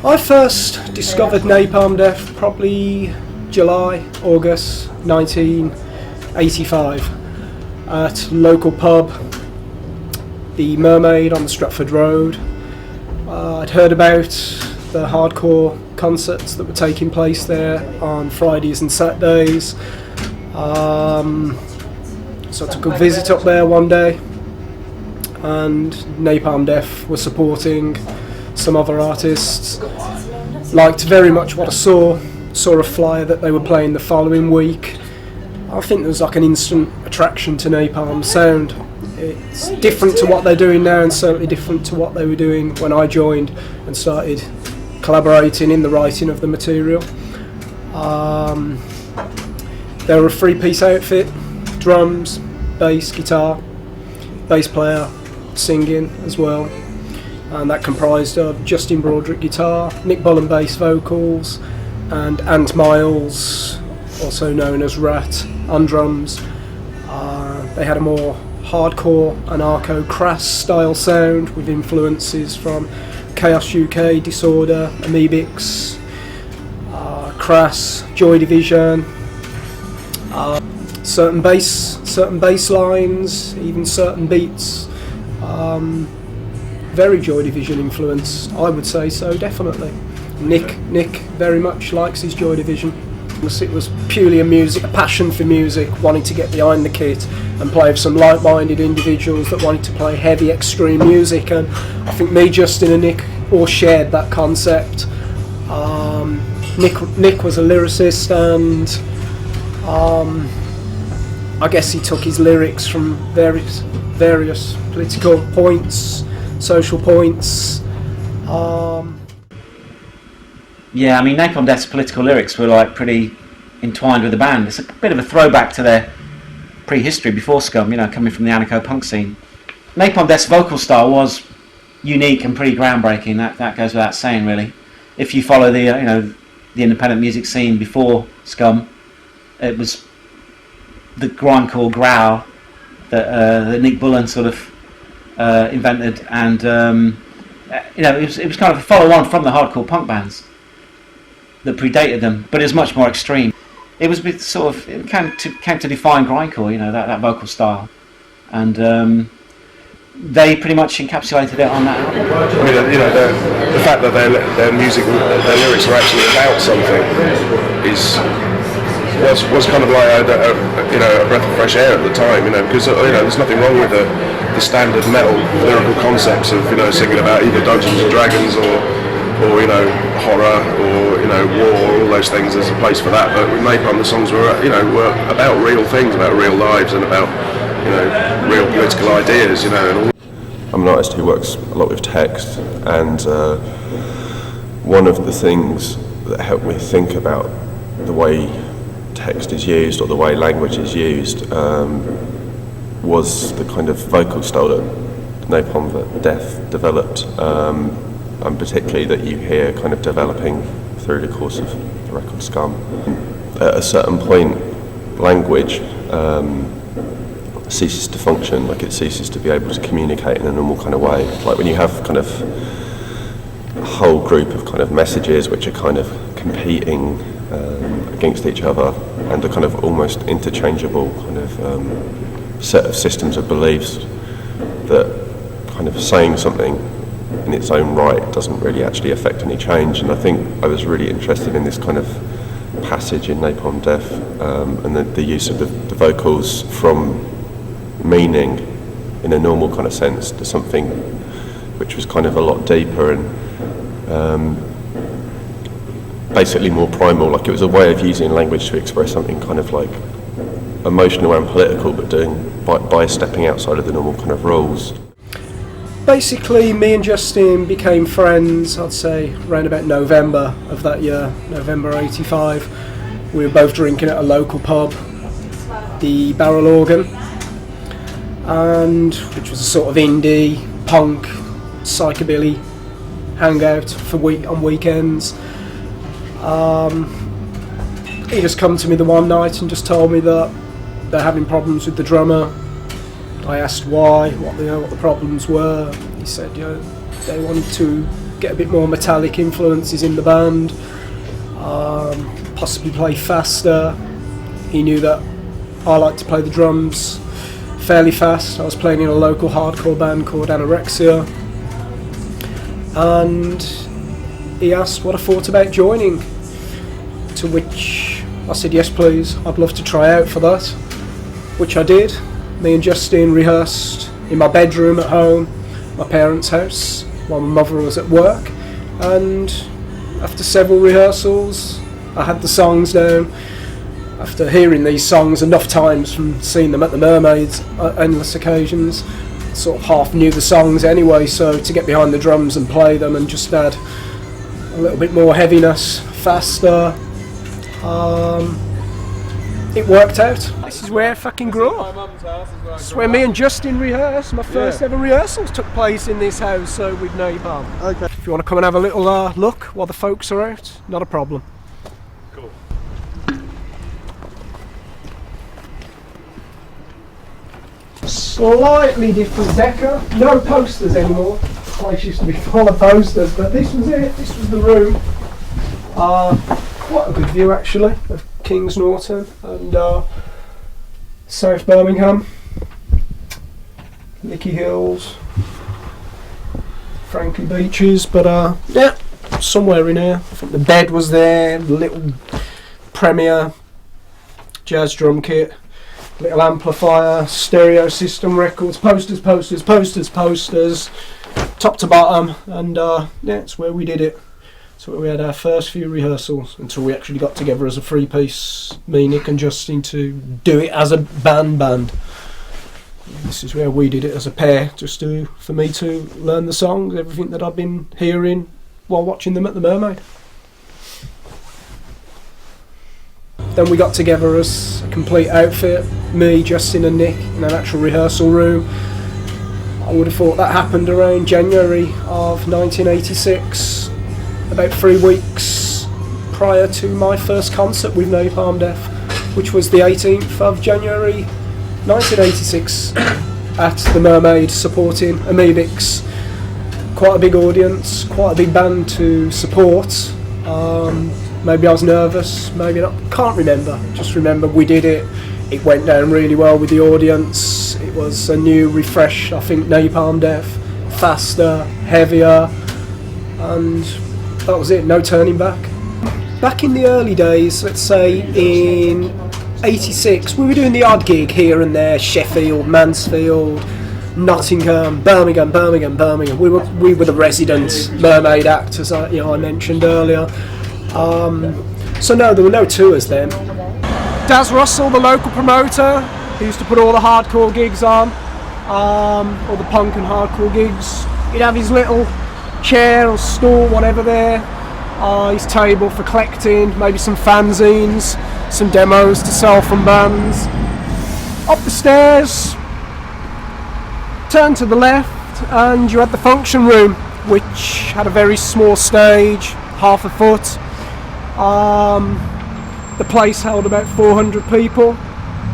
I first discovered Napalm Death probably July, August 1985 at local pub, the Mermaid on the Stratford Road. I'd heard about the hardcore concerts that were taking place there on Fridays and Saturdays. So I took a visit up there one day, and Napalm Death were supporting some other artists. Liked very much what I saw a flyer that they were playing the following week. I think there was like an instant attraction to Napalm sound. It's different to what they're doing now, and certainly different to what they were doing when I joined and started collaborating in the writing of the material. They were a three-piece outfit: drums, bass, guitar, bass player, singing as well, and that comprised of Justin Broderick guitar, Nick Bullen bass vocals, and Ant Miles, also known as Rat, on drums. They had a more hardcore anarcho-crass style sound with influences from Chaos UK, Disorder, Amoebics, Crass, Joy Division, certain bass lines, even certain beats. Very Joy Division influence, I would say so, definitely. Nick very much likes his Joy Division. It was purely a passion for music, wanting to get behind the kit and play with some like-minded individuals that wanted to play heavy, extreme music, and I think me, Justin and Nick all shared that concept. Nick was a lyricist, and I guess he took his lyrics from various political points, social points. Yeah, I mean, Napalm Death's political lyrics were like pretty entwined with the band. It's a bit of a throwback to their prehistory before Scum, coming from the anarcho-punk scene. Napalm Death's vocal style was unique and pretty groundbreaking. That goes without saying, really. If you follow the the independent music scene before Scum, it was the grindcore growl that Nick Bullen sort of invented, and it was kind of a follow-on from the hardcore punk bands that predated them, but it was much more extreme. It was it came to define grindcore, that vocal style, and they pretty much encapsulated it on that album. I mean, the fact that their music, their lyrics are actually about something was kind of like a breath of fresh air at the time, because there's nothing wrong with the standard metal lyrical concepts of singing about either Dungeons and Dragons or horror or war, all those things. There's a place for that, but with Napalm the songs were about real things, about real lives, and about real political ideas, and all. I'm an artist who works a lot with text, and one of the things that helped me think about the way text is used or the way language is used was the kind of vocal style that Napalm Death developed, and particularly that you hear kind of developing through the course of the record Scum. At a certain point, language ceases to function, like it ceases to be able to communicate in a normal kind of way. Like when you have kind of a whole group of kind of messages which are kind of competing against each other and a kind of almost interchangeable kind of set of systems of beliefs, that kind of saying something in its own right doesn't really actually affect any change. And I think I was really interested in this kind of passage in Napalm Death, and the use of the vocals from meaning in a normal kind of sense to something which was kind of a lot deeper and basically more primal. Like it was a way of using language to express something kind of like emotional and political, but doing by stepping outside of the normal kind of rules. Basically, me and Justin became friends, I'd say, around about November of that year, November '85. We were both drinking at a local pub, the Barrel Organ, and which was a sort of indie, punk, psychobilly hangout on weekends. He just come to me the one night and just told me that they're having problems with the drummer. I asked why, what the problems were. He said, they wanted to get a bit more metallic influences in the band, possibly play faster. He knew that I like to play the drums fairly fast. I was playing in a local hardcore band called Earache, and he asked what I thought about joining, to which I said yes please, I'd love to try out for that, which I did. Me and Justin rehearsed in my bedroom at home, my parents' house, while my mother was at work, and after several rehearsals I had the songs down. After hearing these songs enough times from seeing them at the Mermaids at endless occasions, sort of half knew the songs anyway, so to get behind the drums and play them and just add a little bit more heaviness, faster, it worked out. This is where I fucking grew up. This is where me and Justin rehearsed. My first ever rehearsals took place in this house with Napalm. Okay. If you want to come and have a little look while the folks are out, not a problem. Cool. Slightly different decor. No posters anymore. The place used to be full of posters, but this was it. This was the room. Quite a good view actually of Kings Norton and South Birmingham, Licky Hills, Franklin Beaches, but yeah, somewhere in here. I think the bed was there, little Premier jazz drum kit, little amplifier, stereo system, records, posters, top to bottom, and yeah, it's where we did it. So we had our first few rehearsals until we actually got together as a three-piece, me, Nick and Justin, to do it as a band. This is where we did it as a pair, just for me to learn the songs, everything that I've been hearing while watching them at the Mermaid. Then we got together as a complete outfit, me, Justin and Nick, in an actual rehearsal room. I would have thought that happened around January of 1986. About 3 weeks prior to my first concert with Napalm Death, which was the 18th of January 1986 at the Mermaid, supporting Amoebics. Quite a big audience, quite a big band to support. Maybe I was nervous, maybe not, can't remember. Just remember we did it. It went down really well with the audience. It was a new, refresh, I think, Napalm Death, faster, heavier, and that was it, no turning back. Back in the early days, let's say in 86, we were doing the odd gig here and there, Sheffield, Mansfield, Nottingham, Birmingham. We were the resident Mermaid act, as I mentioned earlier. So no, there were no tours then. Daz Russell, the local promoter, who used to put all the hardcore gigs on, all the punk and hardcore gigs, he'd have his little chair or stool, whatever there, his table for collecting, maybe some fanzines, some demos to sell from bands. Up the stairs, turn to the left, and you had the function room, which had a very small stage, half a foot. The place held about 400 people,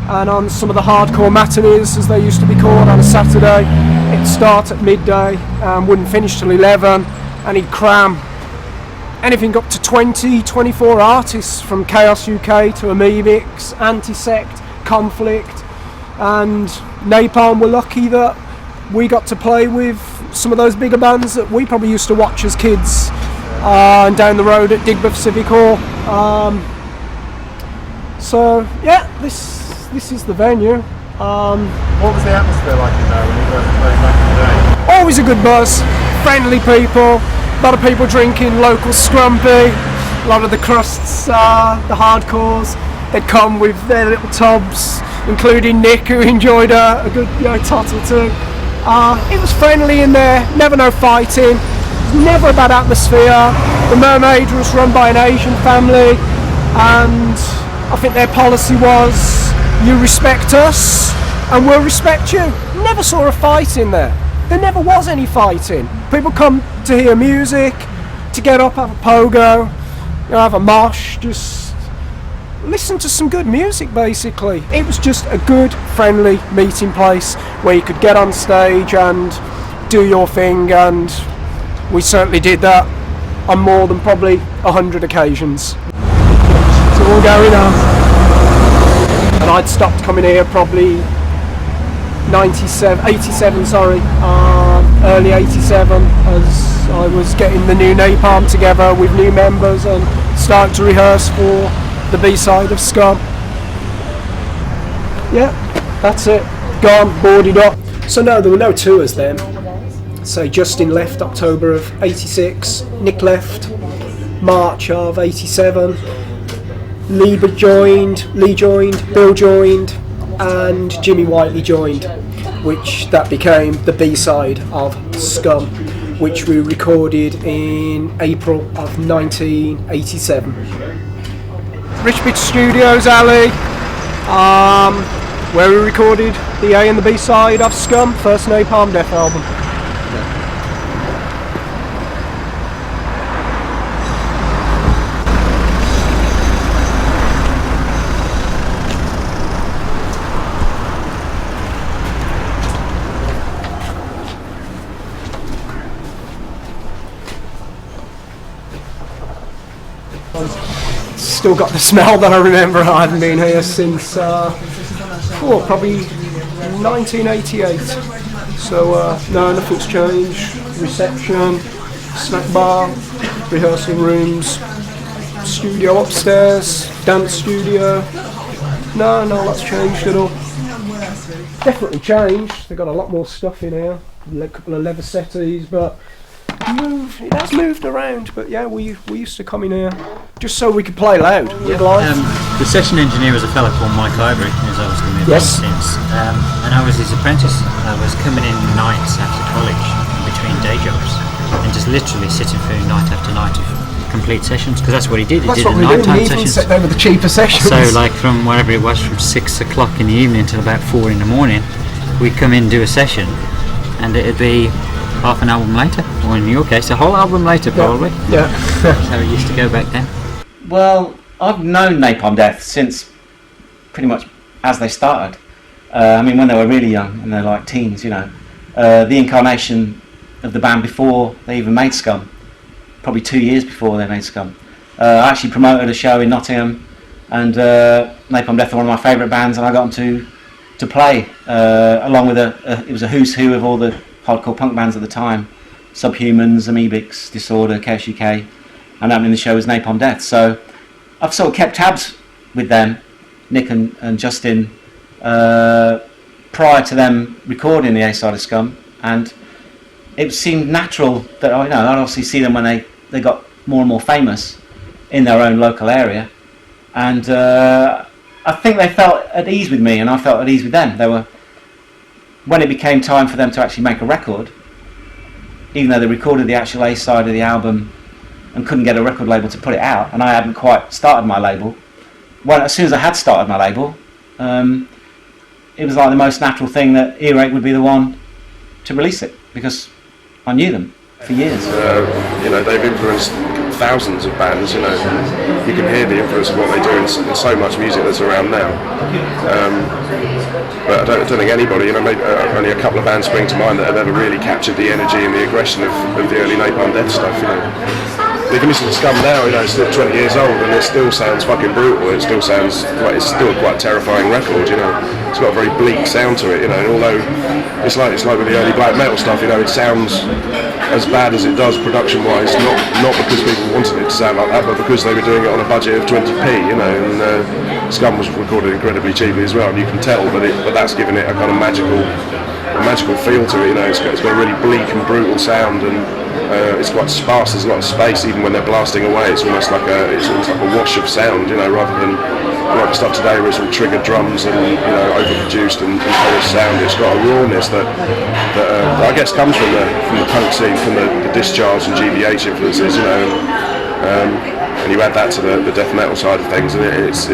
and on some of the hardcore matinees, as they used to be called, on a Saturday, it'd start at midday and wouldn't finish till 11, and he'd cram anything up to 20, 24 artists, from Chaos UK to Amoebics, Antisect, Conflict, and Napalm were lucky that we got to play with some of those bigger bands that we probably used to watch as kids, and down the road at Digbeth Civic Hall. So yeah, this is the venue. What was the atmosphere like in there when you guys were playing back in the day? Always a good buzz, friendly people, a lot of people drinking local scrumpy, a lot of the crusts, the hardcores, they'd come with their little tubs, including Nick, who enjoyed a good tot or two. It was friendly in there, never no fighting, never a bad atmosphere. The Mermaid was run by an Asian family, and I think their policy was, you respect us and we'll respect you. Never saw a fight in there. There never was any fighting. People come to hear music, to get up, have a pogo, have a mosh, just listen to some good music basically. It was just a good, friendly meeting place where you could get on stage and do your thing and we certainly did that on more than probably 100 occasions. It's all going on. And I'd stopped coming here probably 87, early 87, as I was getting the new Napalm together with new members and starting to rehearse for the B-side of Scum. Yeah, that's it. Gone, boarded up. So no, there were no tours then. So Justin left October of 86, Nick left March of 87, Lee joined, Bill joined, and Jimmy Whiteley joined, which that became the B-side of Scum, which we recorded in April of 1987. Rich Big Studios Alley, where we recorded the A and the B side of Scum, first Napalm Death album. Still got the smell that I remember. I hadn't been here since probably 1988. So no, nothing's changed. Reception, snack bar, rehearsal rooms, studio upstairs, dance studio. No, that's changed at all. Definitely changed. They've got a lot more stuff in here. A couple of leather settees, but it has moved around. But yeah, we used to come in here just so we could play loud. The session engineer was a fellow called Mike Ivory, who's obviously moved on since. And I was his apprentice. I was coming in nights after college, between day jobs, and just literally sitting through night after night of complete sessions, because that's what he did. He That's did what the we do. nighttime We even sessions. set over the cheaper sessions. So, like from wherever it was, from 6 o'clock in the evening till about 4 in the morning, we'd come in and do a session, and it'd be half an album later, or in your case, a whole album later, probably. Yeah. That's how it used to go back then. Well, I've known Napalm Death since pretty much as they started. I mean, when they were really young and they're like teens, you know. The incarnation of the band before they even made Scum, probably 2 years before they made Scum. I actually promoted a show in Nottingham, and Napalm Death are one of my favourite bands, and I got them to play along with it was a who's who of all the hardcore punk bands at the time: Subhumans, Amoebics, Disorder, Chaos UK, and opening the show was Napalm Death. So I've sort of kept tabs with them, Nick and Justin, prior to them recording the A side of Scum, and it seemed natural that I'd obviously see them when they got more and more famous in their own local area, and I think they felt at ease with me, and I felt at ease with them. When it became time for them to actually make a record, even though they recorded the actual A side of the album and couldn't get a record label to put it out, and I hadn't quite started my label, as soon as I had started my label, it was like the most natural thing that Earache would be the one to release it, because I knew them for years. They've influenced thousands of bands. You can hear the influence of what they do in so much music that's around now. But I don't think anybody, maybe only a couple of bands spring to mind that have ever really captured the energy and the aggression of the early Napalm Death stuff. You can listen to Scum now, it's still 20 years old, and it still sounds fucking brutal. It still sounds like it's still quite a terrifying record. It's got a very bleak sound to it. And although it's like with the early black metal stuff, it sounds as bad as it does production-wise, not because people wanted it to sound like that, but because they were doing it on a budget of 20p. And Scum was recorded incredibly cheaply as well, and you can tell, but that's given it a kind of magical feel to it. It's got a really bleak and brutal sound, and it's quite sparse. There's a lot of space, even when they're blasting away. It's almost like a wash of sound, rather than like the stuff today where it's all triggered drums and overproduced and polished sound. It's got a rawness that I guess comes from the punk scene, from the Discharge and GBH influences, and you add that to the death metal side of things, and it's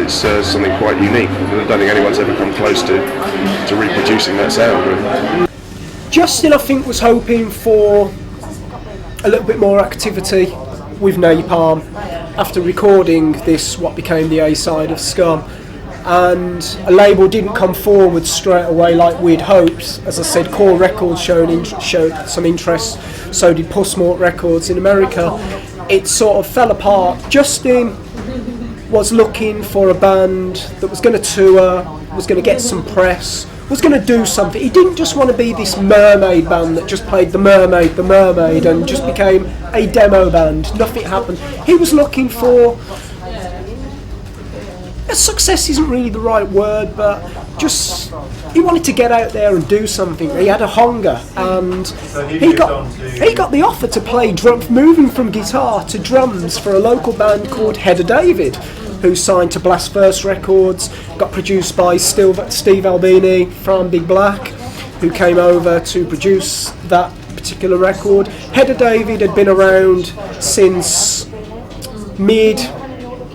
something quite unique. I don't think anyone's ever come close to reproducing that sound, really. Justin, I think, was hoping for a little bit more activity with Napalm after recording this, what became the A side of Scum, and a label didn't come forward straight away like we'd hoped. As I said, Core Records showed some interest So did Pussmort Records in America. It sort of fell apart. Justin was looking for a band that was going to tour, was going to get some press, was going to do something. He didn't just want to be this mermaid band that just played the mermaid and just became a demo band. Nothing happened. He was looking for, success isn't really the right word, but just he wanted to get out there and do something. He had a hunger, and he got the offer to play drums, moving from guitar to drums for a local band called Heather David, who signed to Blast First Records, got produced by Steve Albini from Big Black, who came over to produce that particular record. Heather David had been around since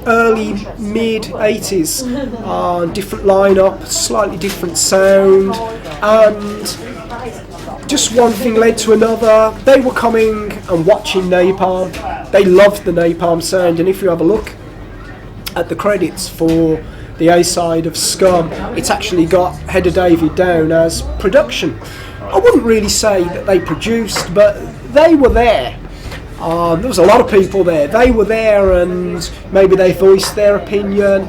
early mid 80s, different lineup, slightly different sound, and just one thing led to another. They were coming and watching Napalm. They loved the Napalm sound, and if you have a look at the credits for the A-side of Scum, it's actually got Heather David down as production. I wouldn't really say that they produced, but they were there. There was a lot of people there. They were there, and maybe they voiced their opinion.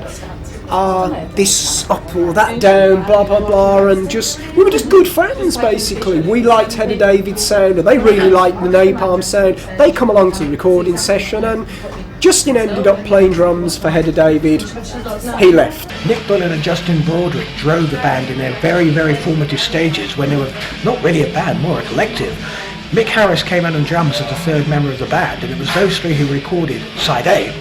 This up or that down, blah blah blah, and we were just good friends basically. We liked Heather David's sound, and they really liked the Napalm sound. They come along to the recording session, and Justin ended up playing drums for Heather David. He left. Nick Bullen and Justin Broadrick drove the band in their very, very formative stages when they were not really a band, more a collective. Mick Harris came out on drums as the third member of the band, and it was those three who recorded Side A.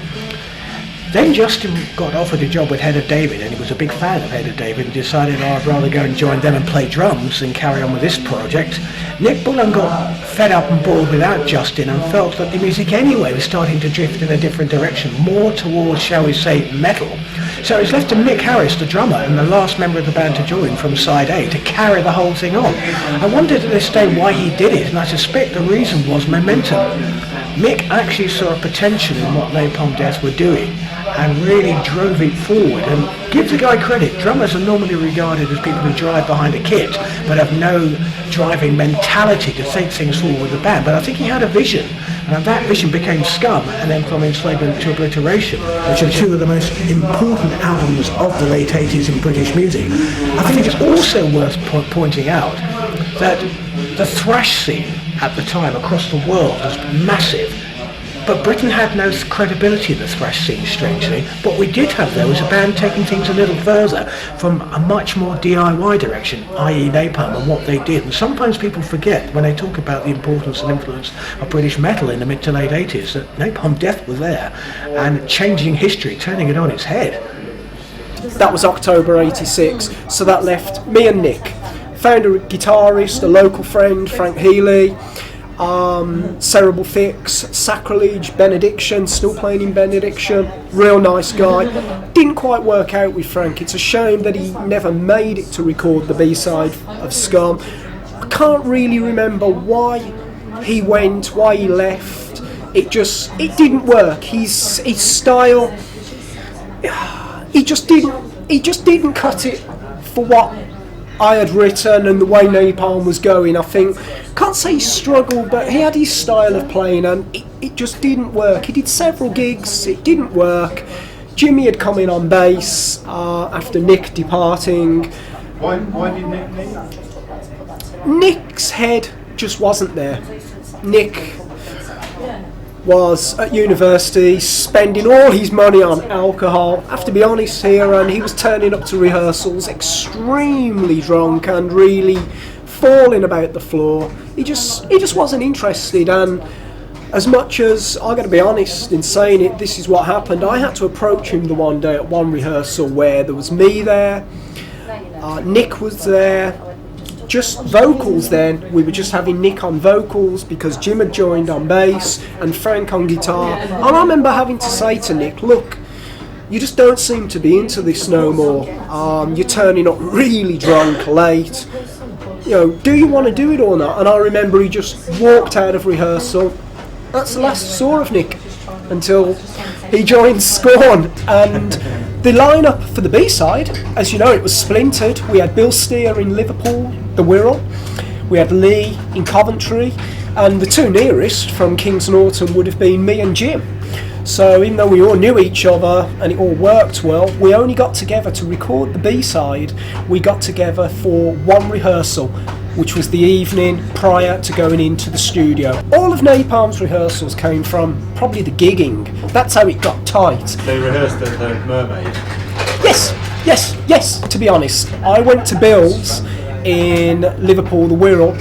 Then Justin got offered a job with Heather David, and he was a big fan of Heather David and decided, I'd rather go and join them and play drums than carry on with this project. Nick Bullen got fed up and bored without Justin and felt that the music anyway was starting to drift in a different direction, more towards, shall we say, metal. So it's left to Mick Harris, the drummer and the last member of the band to join from Side A, to carry the whole thing on. I wondered at this day why he did it, and I suspect the reason was momentum. Mick actually saw a potential in what Napalm Death were doing and really drove it forward. And give the guy credit, drummers are normally regarded as people who drive behind a kit but have no driving mentality to take things forward with the band. But I think he had a vision, and that vision became Scum, and then from Enslavement to Obliteration, which are two of the most important albums of the late 80s in British music. I think it's also worth pointing out that the thrash scene at the time across the world was massive, but Britain had no credibility in the thrash scene, strangely. What we did have, though, was a band taking things a little further from a much more DIY direction, i.e. Napalm and what they did. And sometimes people forget, when they talk about the importance and influence of British metal in the mid to late 80s, that Napalm Death was there and changing history, turning it on its head. That was October 86, so that left me and Nick. Found a guitarist, a local friend, Frank Healy, Cerebral Fix, Sacrilege, Benediction, still playing in Benediction, real nice guy. Didn't quite work out with Frank. It's a shame that he never made it to record the B-side of Scum. I can't really remember why he went, why he left. It didn't work. His style, he just didn't cut it for what I had written and the way Napalm was going. I think, can't say he struggled, but he had his style of playing, and it just didn't work. He did several gigs, it didn't work. Jimmy had come in on bass after Nick departing. Why did Nick leave? Nick's head just wasn't there. Nick was at university spending all his money on alcohol. I have to be honest here, and he was turning up to rehearsals extremely drunk and really falling about the floor. He just wasn't interested, and as much as I got to be honest in saying it, this is what happened. I had to approach him the one day at one rehearsal where there was me there, Nick was there, just vocals then. We were just having Nick on vocals because Jim had joined on bass and Frank on guitar. And I remember having to say to Nick, look, you just don't seem to be into this no more. You're turning up really drunk, late. You know, do you want to do it or not? And I remember he just walked out of rehearsal. That's the last I saw of Nick until he joined Scorn. And the lineup for the B-side, as you know, it was splintered. We had Bill Steer in Liverpool, the Wirral. We had Lee in Coventry, And the two nearest from Kings and Autumn would have been me and Jim. So even though we all knew each other and it all worked well, we only got together to record the B-side. We got together for one rehearsal, which was the evening prior to going into the studio. All of Napalm's rehearsals came from probably the gigging. That's how it got tight. They rehearsed at the Mermaid. Yes, to be honest. I went to Bill's in Liverpool, the Wirral.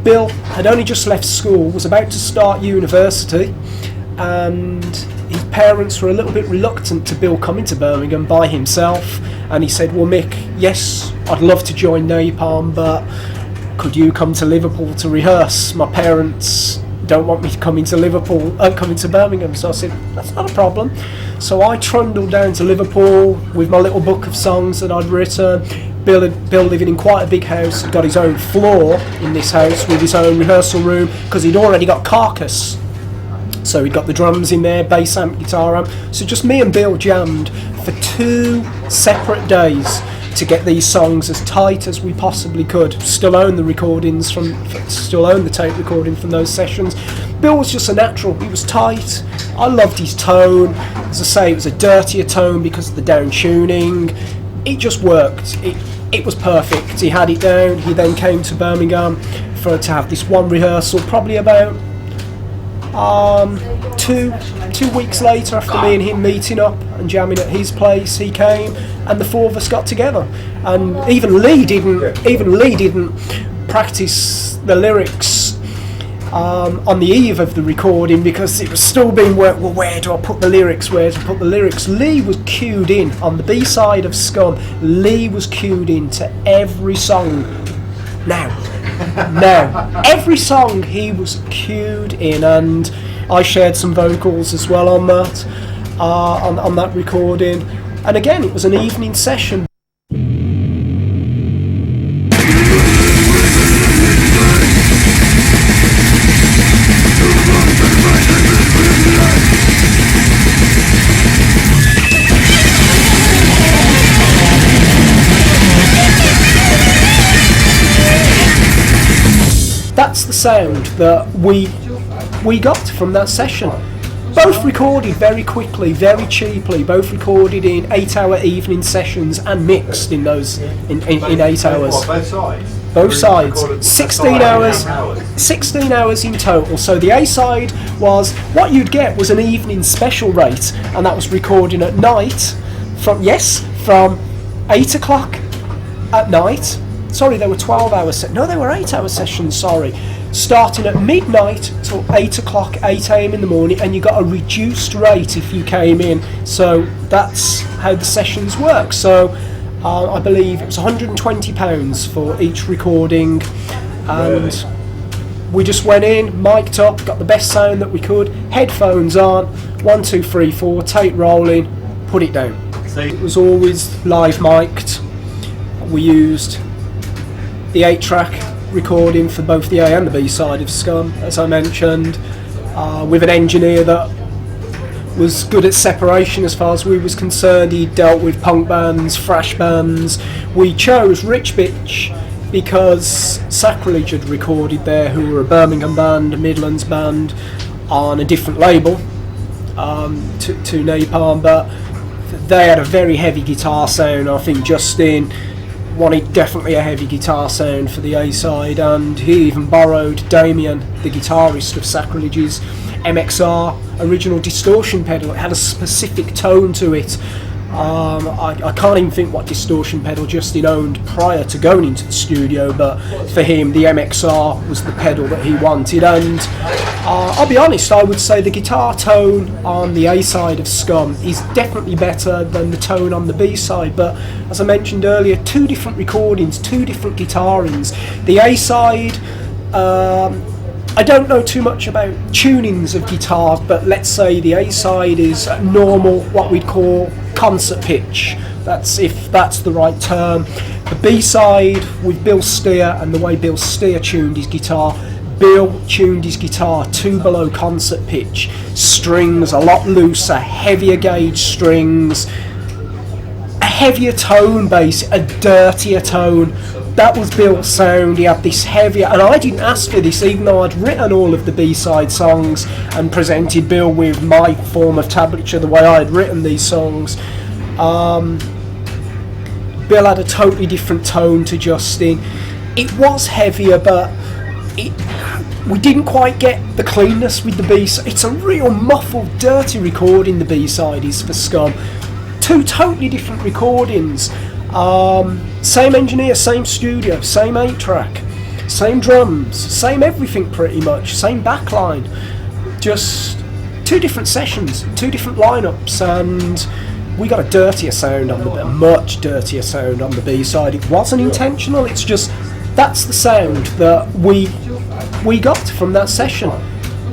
Bill had only just left school, was about to start university, and his parents were a little bit reluctant to Bill coming to Birmingham by himself. And he said, well, Mick, yes, I'd love to join Napalm, but could you come to Liverpool to rehearse? My parents don't want me to come into Birmingham. So I said, that's not a problem. So I trundled down to Liverpool with my little book of songs that I'd written. Bill living in quite a big house, had got his own floor in this house with his own rehearsal room, because he'd already got Carcass. So he'd got the drums in there, bass amp, guitar amp. So just me and Bill jammed for 2 separate days to get these songs as tight as we possibly could. Still own the tape recording from those sessions. Bill was just a natural. He was tight. I loved his tone. As I say, it was a dirtier tone because of the down tuning. It just worked. It was perfect. He had it down. He then came to Birmingham to have this one rehearsal, probably about 2 weeks later, after me and him meeting up and jamming at his place, he came and the four of us got together. And even Lee didn't practice the lyrics on the eve of the recording, because it was still being worked. Well, where do I put the lyrics? Lee was cued in on the B-side of Scum. Lee was cued in to every song. Now, every song he was cued in, and I shared some vocals as well on that, on that recording. And again, it was an evening session. That's the sound that we got from that session. Both recorded very quickly, very cheaply. Both recorded in 8-hour evening sessions and mixed in 8 hours. What, both sides? Both sides. 16 hours. 16 hours in total. So the A side was, what you'd get was an evening special rate, and that was recording at night from 8 o'clock at night. Sorry, they were 12-hour sessions. No, they were 8-hour sessions, sorry. Starting at midnight till 8 o'clock, 8 a.m. in the morning, and you got a reduced rate if you came in. So that's how the sessions work. So I believe it was £120 for each recording. And we just went in, mic'd up, got the best sound that we could, headphones on, 1, 2, 3, 4, tape rolling, put it down. So it was always live mic'd. We used the 8-track recording for both the A and the B side of Scum, as I mentioned, with an engineer that was good at separation as far as we was concerned. He dealt with punk bands, thrash bands. We chose Rich Bitch because Sacrilege had recorded there, who were a Birmingham band, a Midlands band, on a different label to Napalm, but they had a very heavy guitar sound. I think Justin wanted definitely a heavy guitar sound for the A side, and he even borrowed Damien, the guitarist of Sacrilege's MXR original distortion pedal. It had a specific tone to it. I can't even think what distortion pedal Justin owned prior to going into the studio, but for him the MXR was the pedal that he wanted. And I'll be honest, I would say the guitar tone on the A side of Scum is definitely better than the tone on the B side, but as I mentioned earlier, 2 different recordings, 2 different guitarings. The A side, I don't know too much about tunings of guitars, but let's say the A side is normal, what we'd call concert pitch. If that's the right term. The B side with Bill Steer, and the way Bill Steer tuned his guitar, Bill tuned his guitar 2 below concert pitch. Strings a lot looser, heavier gauge strings, a heavier tone bass, a dirtier tone. that was Bill's sound. He had this heavier, and I didn't ask for this, even though I'd written all of the B-side songs and presented Bill with my form of tablature, the way I had written these songs. Bill had a totally different tone to Justin. It was heavier, but we didn't quite get the cleanness with the B-side. It's a real muffled, dirty recording, the B-side is for Scum. Two totally different recordings. Same engineer, same studio, same 8-track, same drums, same everything pretty much, same backline. Just two different sessions, two different lineups, and we got a dirtier sound on a much dirtier sound on the B-side. It wasn't intentional, it's just that's the sound that we got from that session.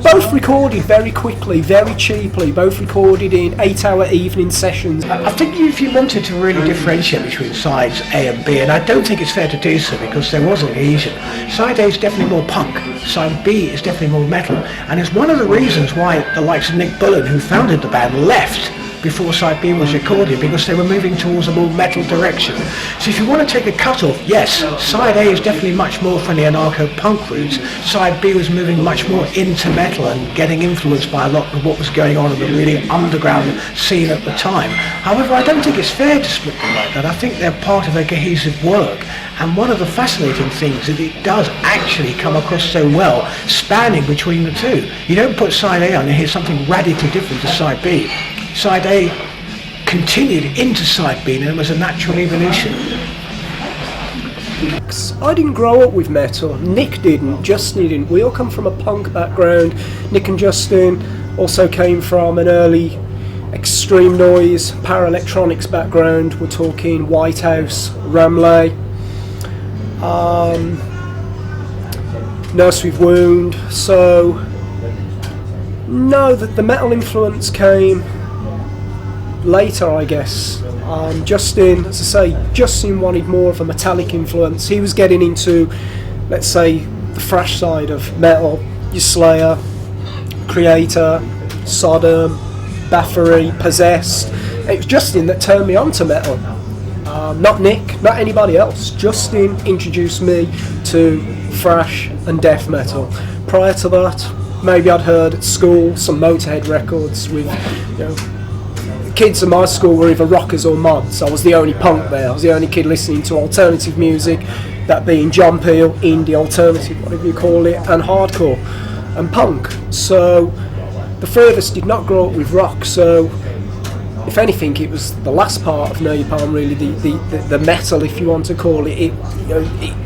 Both recorded very quickly, very cheaply, both recorded in 8-hour evening sessions. I think if you wanted to really differentiate between sides A and B, and I don't think it's fair to do so because there was a cohesion, side A is definitely more punk, side B is definitely more metal, and it's one of the reasons why the likes of Nick Bullen, who founded the band, left before side B was recorded, because they were moving towards a more metal direction. So if you want to take a cut-off, yes, side A is definitely much more from the anarcho-punk roots. Side B was moving much more into metal and getting influenced by a lot of what was going on in the really underground scene at the time. However, I don't think it's fair to split them like that. I think they're part of a cohesive work. And one of the fascinating things is it does actually come across so well, spanning between the two. You don't put side A on and hear something radically different to side B. Side A continued into side B, and it was a natural evolution. I didn't grow up with metal, Nick didn't, Justin didn't. We all come from a punk background. Nick and Justin also came from an early extreme noise, para-electronics background. We're talking Whitehouse, Ramley, Nursery Wound. So, no, that the metal influence came later, I guess. Justin, as I say, Justin wanted more of a metallic influence. He was getting into, let's say, the thrash side of metal. Your Slayer, Creator, Sodom, Bathory, Possessed. It was Justin that turned me on to metal. Not Nick, not anybody else. Justin introduced me to thrash and death metal. Prior to that, maybe I'd heard at school some Motorhead records with, kids in my school were either rockers or mods. I was the only punk there. I was the only kid listening to alternative music, that being John Peel, indie, alternative, whatever you call it, and hardcore and punk. So the three of us did not grow up with rock. So if anything, it was the last part of Napalm, really, the metal, if you want to call it.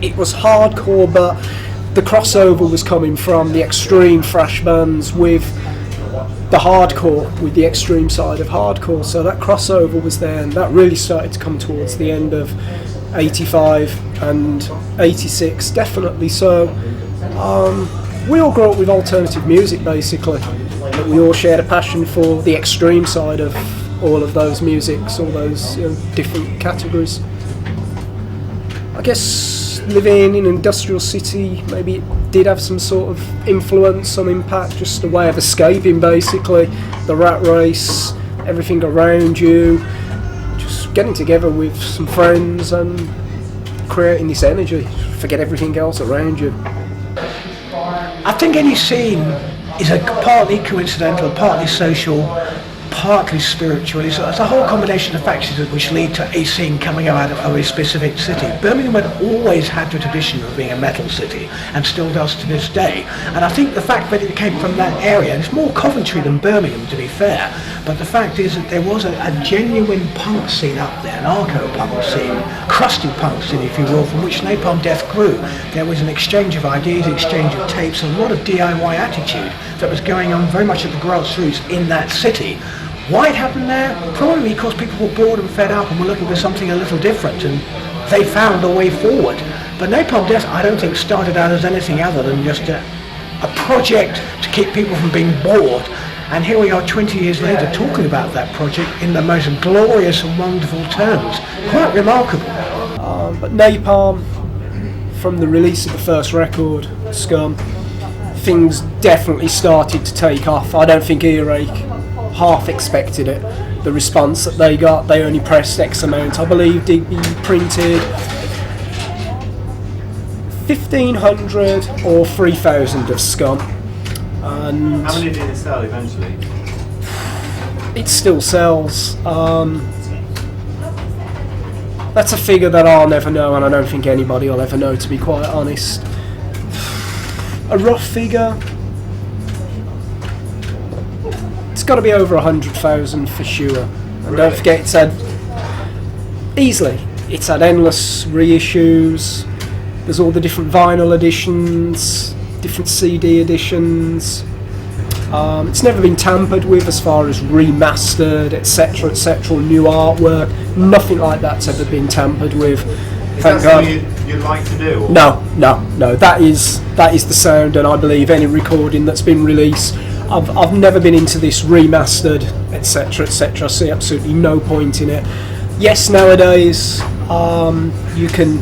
It was hardcore, but the crossover was coming from the extreme thrash bands with the hardcore, with the extreme side of hardcore. So that crossover was there, and that really started to come towards the end of 85 and 86, definitely. So we all grew up with alternative music, basically, but we all shared a passion for the extreme side of all of those musics, all those different categories. I guess living in an industrial city, maybe it did have some sort of influence, some impact, just a way of escaping, basically. The rat race, everything around you, just getting together with some friends and creating this energy, forget everything else around you. I think any scene is a partly coincidental, partly social, partly spiritual. It's a whole combination of factors which lead to a scene coming out of a specific city. Birmingham had always had the tradition of being a metal city, and still does to this day. And I think the fact that it came from that area, and it's more Coventry than Birmingham, to be fair, but the fact is that there was a genuine punk scene up there, an anarcho-punk scene, crusty punk scene, if you will, from which Napalm Death grew. There was an exchange of ideas, exchange of tapes, a lot of DIY attitude that was going on very much at the grassroots in that city. Why it happened there? Probably because people were bored and fed up and were looking for something a little different, and they found a way forward. But Napalm Death, I don't think, started out as anything other than just a project to keep people from being bored. And here we are 20 years later talking about that project in the most glorious and wonderful terms. Quite remarkable. But Napalm, from the release of the first record, Scum, things definitely started to take off. I don't think Earache half expected it, the response that they got. They only pressed X amount, I believe, did be printed 1,500 or 3,000 of Scum, and How many did it sell eventually? it still sells. That's a figure that I'll never know, and I don't think anybody will ever know, to be quite honest. A rough figure, it's got to be over 100,000 for sure. And Really? don't forget, it's had endless reissues. There's all the different vinyl editions, different CD editions. It's never been tampered with as far as remastered, etc., etc., new artwork. Nothing like that's ever been tampered with. Is Thank that God. something you'd like to do? Or? No. That is the sound, and I believe any recording that's been released. I've never been into this remastered, etc., etc. I see absolutely no point in it. Yes, nowadays you can,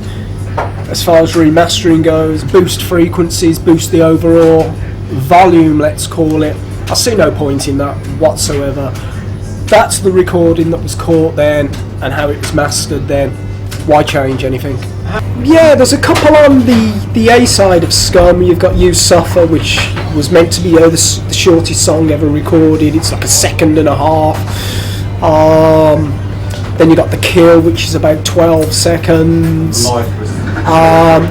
as far as remastering goes, boost frequencies, boost the overall volume, let's call it. I see no point in that whatsoever. That's the recording that was caught then and how it was mastered then. Why change anything? Yeah, there's a couple on the A side of Scum. You've got You Suffer, which was meant to be the shortest song ever recorded. It's like a second and a half. Then you got The Kill, which is about 12 seconds. Life was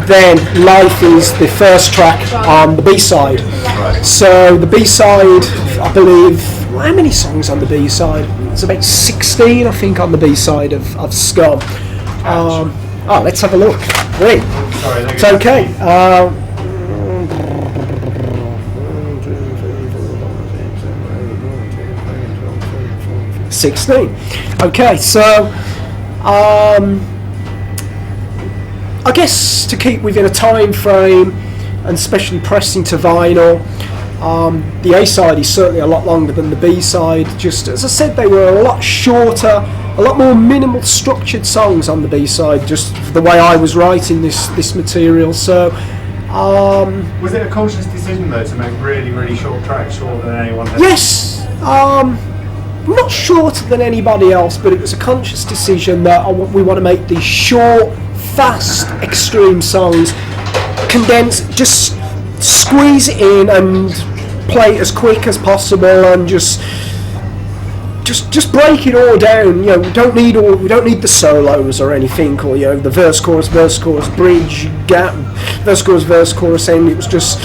Then Life is the first track on the B-side. right. So the B-side, I believe, how many songs on the B-side? It's about 16, I think, on the B-side of Scum. Let's have a look. Wait, Sorry, it's okay. 16. Okay, so I guess to keep within a time frame, and especially pressing to vinyl, the A side is certainly a lot longer than the B side. Just as I said, they were a lot shorter, a lot more minimal structured songs on the B side. Just the way I was writing this material. So Was it a conscious decision though to make really, really short tracks, shorter than anyone else? yes, not shorter than anybody else, but it was a conscious decision that we want to make these short, fast, extreme songs, condense, just squeeze it in and play it as quick as possible, and just break it all down. You know, we don't need the solos or anything, or the verse chorus bridge gap, verse chorus end. It was just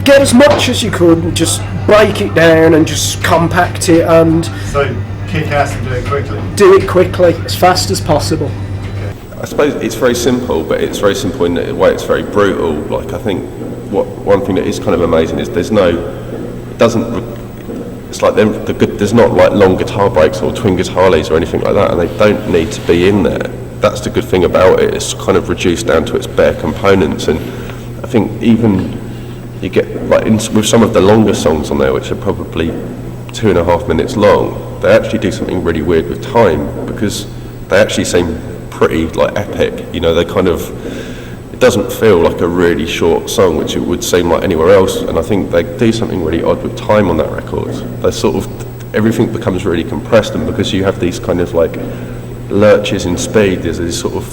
get as much as you could and just break it down and just compact it and So kick ass and do it quickly. do it quickly, as fast as possible. I suppose it's very simple, but it's very simple in the way it's very brutal. Like, I think one thing that is kind of amazing is there's not like long guitar breaks or twin guitar leads or anything like that, and they don't need to be in there. That's the good thing about it. It's kind of reduced down to its bare components, and I think even you get with some of the longer songs on there, which are probably 2.5 minutes long, they actually do something really weird with time, because they actually seem pretty epic. They kind of, it doesn't feel like a really short song, which it would seem like anywhere else, and I think they do something really odd with time on that record. They sort of, everything becomes really compressed, and because you have these kind of lurches in speed, there's these sort of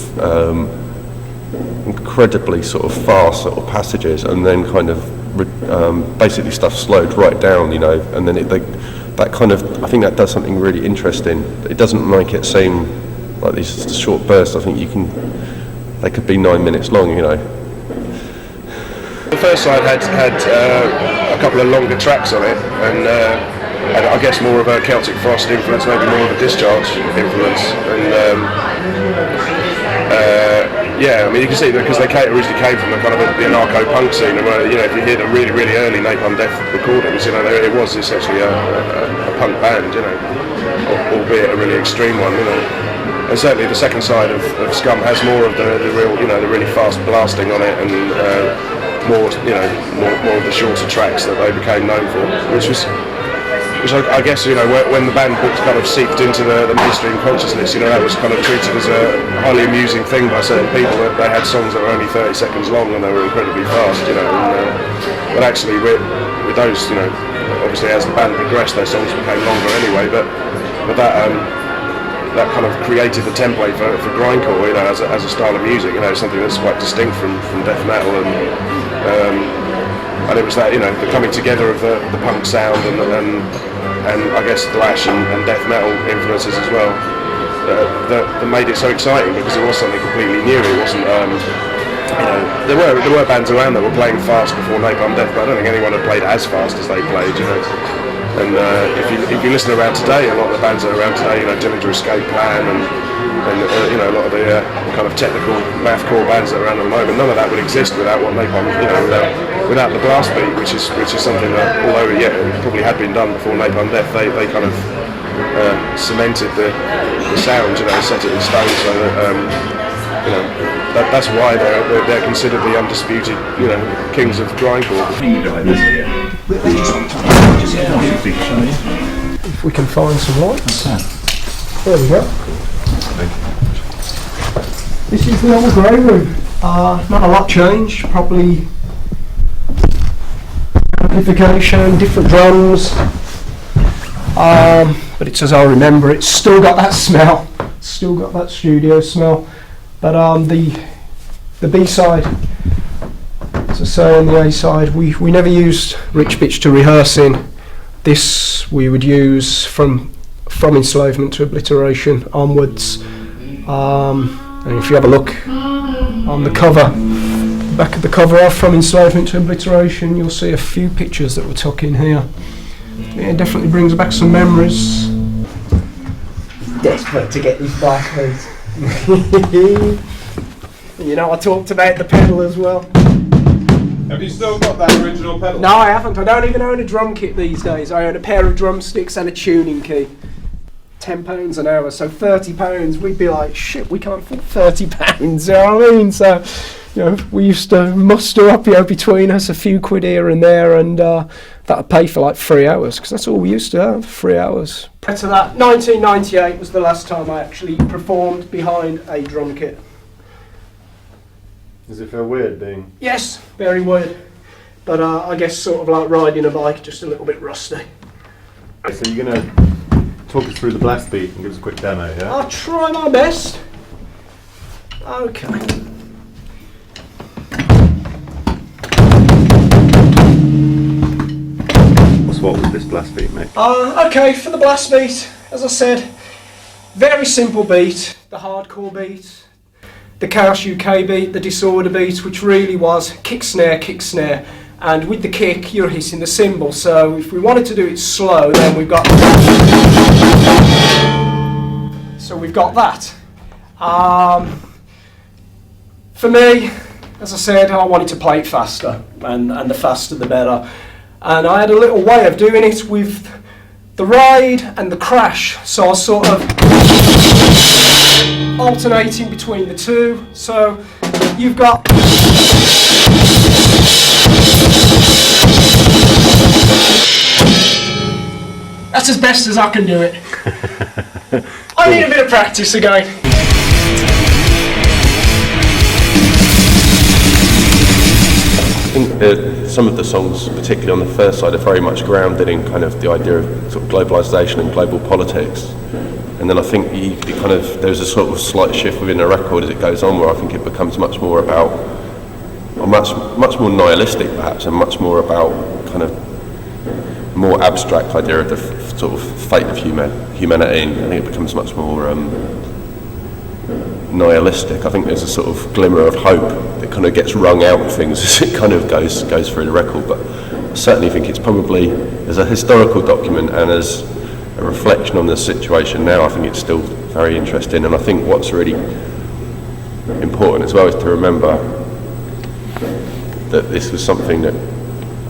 incredibly sort of fast sort of passages, and then kind of basically stuff slowed right down, and then that kind of, I think that does something really interesting. It doesn't make it seem like these short bursts. I think they could be 9 minutes long, The first side had a couple of longer tracks on it, and I guess more of a Celtic Frost influence, maybe more of a Discharge influence, and yeah, I mean, you can see that because they originally came from the kind of the anarcho-punk scene, and if you hear the really, really early Napalm Death recordings, it was essentially a punk band, albeit a really extreme one, And certainly the second side of Scum has more of the real, the really fast blasting on it, and more of the shorter tracks that they became known for, which I guess, when the band kind of seeped into the mainstream consciousness, that was kind of treated as a highly amusing thing by certain people, that they had songs that were only 30 seconds long and they were incredibly fast, but actually with those, obviously as the band progressed, those songs became longer anyway, but that that kind of created the template for grindcore, you know, as a style of music, you know, something that's quite distinct from death metal, and it was that, you know, the coming together of the punk sound and I guess thrash and death metal influences as well, that made it so exciting, because it was something completely new. It wasn't, you know, there were bands around that were playing fast before Napalm Death, but I don't think anyone had played as fast as they played, you know. And if you listen around today, a lot of the bands that are around today, you know, Dillinger Escape Plan and you know, a lot of the kind of technical mathcore bands that are around at the moment, none of that would exist without what Napalm, you know, without the blast beat, which is something that, although it probably had been done before Napalm Death, they kind of cemented the sound, you know, set it in stone, so that you know, that's why they're considered the undisputed, you know, kings of grindcore. If we can find some lights. There we go. This is the old grey room. Not a lot changed, probably amplification, different drums. But it's as I remember, it's still got that smell, still got that studio smell. But the B side, as I say, on the A side, we never used rich pitch to rehearse in. This we would use from Enslavement to Obliteration onwards. And if you have a look on the cover, back of the cover of From Enslavement to Obliteration, you'll see a few pictures that were tucked in here. Yeah, it definitely brings back some memories. Desperate to get these black beats. You know, I talked about the pedal as well. Have you still got that original pedal? No, I haven't. I don't even own a drum kit these days. I own a pair of drumsticks and a tuning key. £10 an hour, so £30, we'd be like, shit, we can't afford £30, you know what I mean? So, you know, we used to muster up, you know, between us a few quid here and there, and that would pay for like 3 hours, because that's all we used to have, 3 hours. Prior to that, 1998 was the last time I actually performed behind a drum kit. Does it feel weird being? Yes, very weird. But I guess sort of like riding a bike, just a little bit rusty. So you're going to talk us through the blast beat and give us a quick demo, yeah? I'll try my best. Okay. What was this blast beat, mate? Okay, for the blast beat, as I said, very simple beat. The hardcore beat, the Chaos UK beat, the Disorder beat, which really was kick, snare, and with the kick you're hitting the cymbal. So if we wanted to do it slow, then we've got that. For me, as I said, I wanted to play it faster, and the faster the better. And I had a little way of doing it with the ride and the crash, so I was sort of alternating between the two. So you've got that's as best as I can do it. I need a bit of practice again. I think some of the songs, particularly on the first side, are very much grounded in kind of the idea of sort of globalisation and global politics. And then I think there's a sort of slight shift within the record as it goes on, where I think it becomes much more about, or much more nihilistic perhaps, and much more about kind of more abstract idea of the sort of fate of humanity. And I think it becomes much more nihilistic. I think there's a sort of glimmer of hope that kind of gets wrung out of things as it kind of goes through the record. But I certainly think it's probably, as a historical document and as a reflection on the situation now, I think it's still very interesting. And I think what's really important as well is to remember that this was something that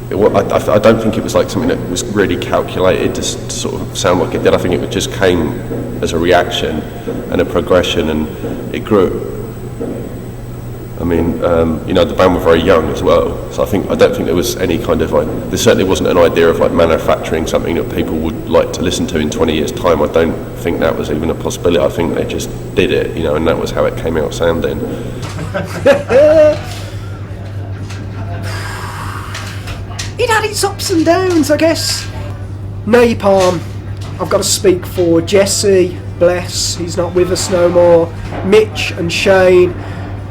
I don't think it was like something that was really calculated to sort of sound like it did. I think it just came as a reaction and a progression, and it grew. I mean, the band were very young as well, so I don't think there was any kind of there certainly wasn't an idea of manufacturing something that people would like to listen to in 20 years' time. I don't think that was even a possibility. I think they just did it, and that was how it came out sounding. It had its ups and downs, I guess. Napalm, I've got to speak for Jesse, bless, he's not with us no more. Mitch and Shane,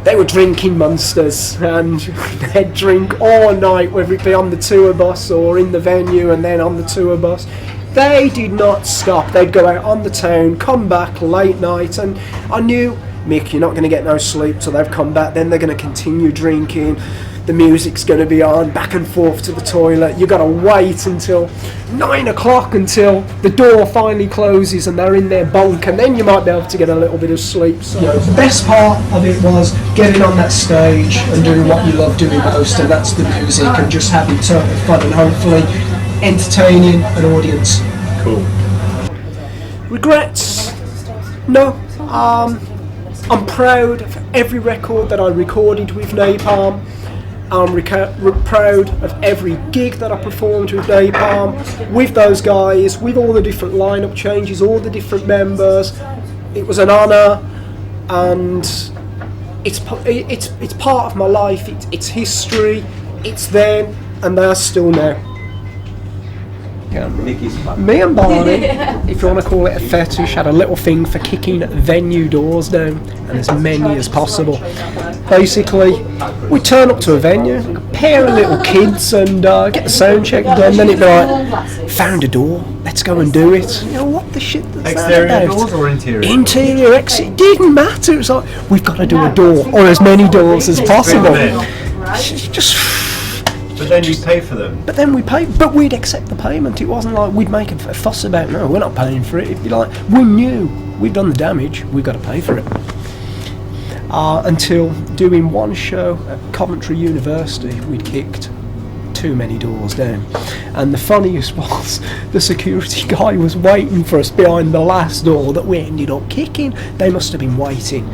they were drinking monsters, and they'd drink all night, whether it be on the tour bus or in the venue and then on the tour bus. They did not stop. They'd go out on the town, come back late night, and I knew, Mick, you're not going to get no sleep till they've come back. Then they're going to continue drinking. The music's going to be on, back and forth to the toilet. You've got to wait until 9 o'clock until the door finally closes and they're in their bunk, and then you might be able to get a little bit of sleep. So, the best part of it was getting on that stage and doing what you love doing most, and that's the music, and just having total fun and hopefully entertaining an audience. Cool. Regrets? No. I'm proud of every record that I recorded with Napalm. I'm proud of every gig that I performed with Napalm, with those guys, with all the different lineup changes, all the different members. It was an honour, and it's part of my life. It's history. It's them, and they're still now. Me and Barney, if you want to call it a fetish, had a little thing for kicking venue doors down, and as many as possible. Basically, we turn up to a venue, a pair of little kids, and get the sound check done. Then it'd be like, found a door, let's go and do it. You know, what the shit that's Exterior that about? doors or interior? Interior, exit, it didn't matter. It was like, we've got to do a door, or as many doors as possible. Just. But then you pay for them. But then we pay, but we'd accept the payment. It wasn't like we'd make a fuss about, no, we're not paying for it. It'd be like, we knew we'd done the damage, we've got to pay for it. Until doing one show at Coventry University, we'd kicked too many doors down. And the funniest was, the security guy was waiting for us behind the last door that we ended up kicking. They must have been waiting.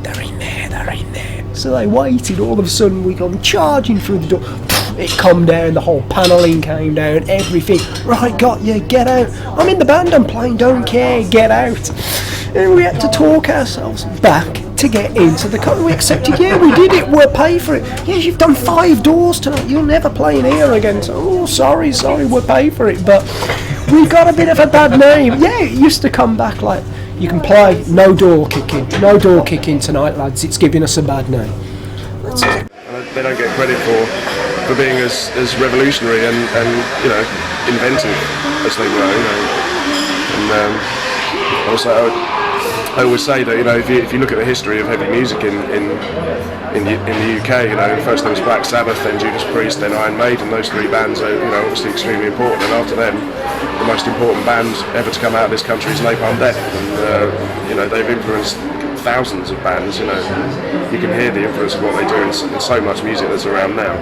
They're in there, they're in there. So they waited, all of a sudden we come charging through the door. It come down, the whole panelling came down, everything. Right, got you, get out. I'm in the band, I'm playing, don't care, get out. And we had to talk ourselves back to get into the company. We accepted, yeah, we did it, we'll pay for it. Yes, you've done 5 doors tonight, you'll never play in here again. So, oh, sorry, we'll pay for it. But we got a bit of a bad name. Yeah, it used to come back like, you can play, no door kicking tonight, lads, it's giving us a bad name. That's it. They don't get credit for being as revolutionary and you know, inventive as they were, you know. And also I always say that, you know, if you look at the history of heavy music in the UK, you know, first there was Black Sabbath, then Judas Priest, then Iron Maiden. Those 3 bands are, you know, obviously extremely important, and after them the most important band ever to come out of this country is Napalm Death, and you know, they've influenced thousands of bands. You know, you can hear the influence of what they do in so much music that's around now.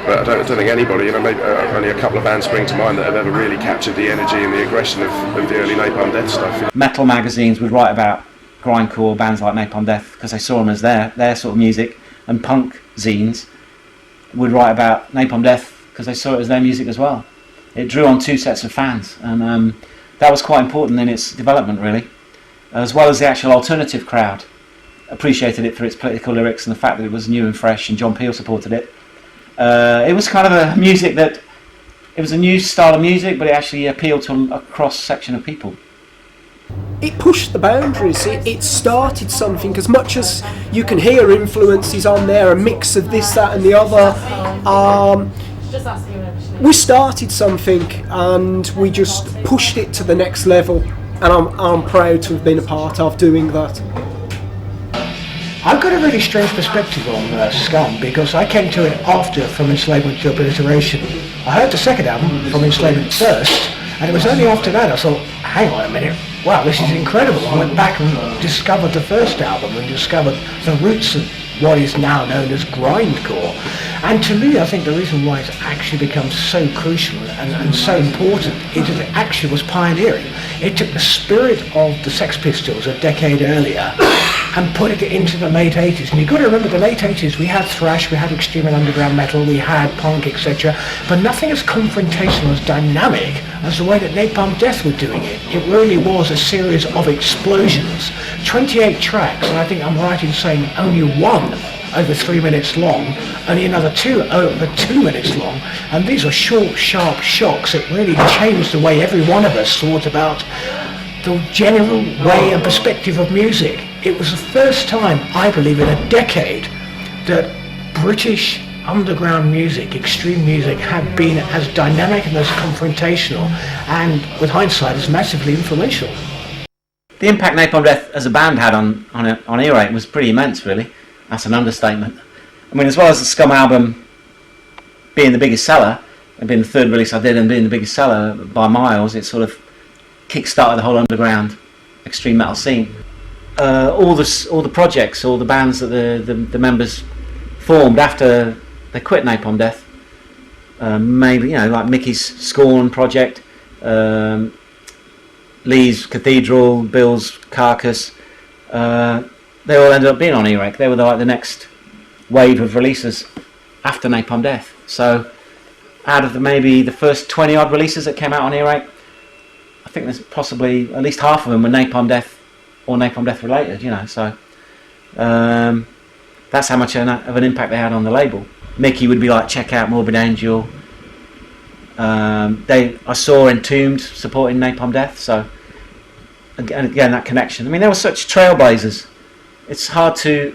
But I don't think anybody, you know, maybe only a couple of bands spring to mind that have ever really captured the energy and the aggression of the early Napalm Death stuff. Metal magazines would write about grindcore bands like Napalm Death because they saw them as their sort of music, and punk zines would write about Napalm Death because they saw it as their music as well. It drew on 2 sets of fans, and that was quite important in its development, really, as well as the actual alternative crowd appreciated it for its political lyrics and the fact that it was new and fresh, and John Peel supported it. It was kind of a music that, it was a new style of music, but it actually appealed to a cross-section of people. It pushed the boundaries, it started something. As much as you can hear influences on there, a mix of this, that and the other, we started something and we just pushed it to the next level, and I'm proud to have been a part of doing that. I've got a really strange perspective on Scum, because I came to it after From Enslavement to Obliteration. I heard the second album, From Enslavement, first, and it was only after that I thought, hang on a minute, wow, this is incredible. I went back and discovered the first album and discovered the roots of what is now known as grindcore. And to me, I think the reason why it's actually become so crucial and so important is that it actually was pioneering. It took the spirit of the Sex Pistols a decade earlier and put it into the late 80s. And you've got to remember, the late 80s, we had thrash, we had extreme and underground metal, we had punk, etc. But nothing as confrontational, as dynamic as the way that Napalm Death were doing it. It really was a series of explosions. 28 tracks, and I think I'm right in saying only one over 3 minutes long, only another 2 over 2 minutes long, and these are short, sharp shocks that really changed the way every one of us thought about the general way and perspective of music. It was the first time, I believe, in a decade that British underground music, extreme music, had been as dynamic and as confrontational, and with hindsight, as massively influential. The impact Napalm Death as a band had on Earache was pretty immense, really. That's an understatement. I mean, as well as the Scum album being the biggest seller, and being the third release I did and being the biggest seller by miles, it sort of kick-started the whole underground extreme metal scene. All the projects, all the bands that the members formed after they quit Napalm Death, maybe, you know, like Mickey's Scorn project, Lee's Cathedral, Bill's Carcass, they all ended up being on Earache. They were like the next wave of releases after Napalm Death. So out of maybe the first 20 odd releases that came out on Earache, I think there's possibly at least half of them were Napalm Death or Napalm Death related, you know. So that's how much of an impact they had on the label. Mickey would be like, check out Morbid Angel. I saw Entombed supporting Napalm Death, so again that connection. I mean, they were such trailblazers. It's hard to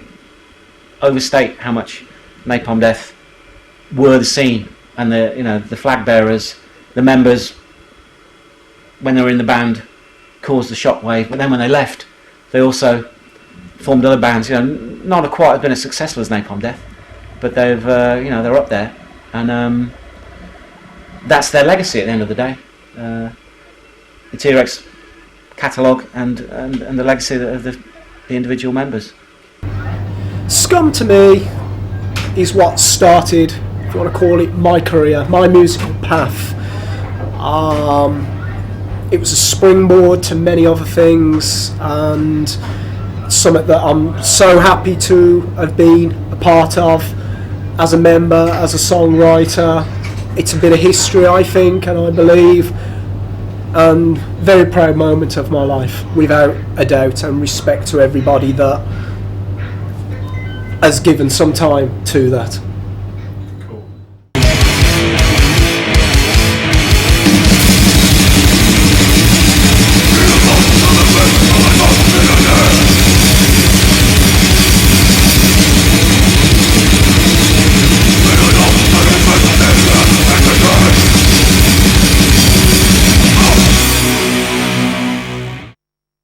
overstate how much Napalm Death were the scene, and the flag bearers, the members when they were in the band caused the shockwave. But then when they left, they also formed other bands. You know, not quite been as successful as Napalm Death, but they've they're up there, and that's their legacy at the end of the day. It's Earache's catalogue and the legacy of the individual members. Scum to me is what started, if you want to call it, my career, my musical path. It was a springboard to many other things, and something that I'm so happy to have been a part of as a member, as a songwriter. It's a bit of history, I think, and I believe, and very proud moment of my life, without a doubt, and respect to everybody that has given some time to that.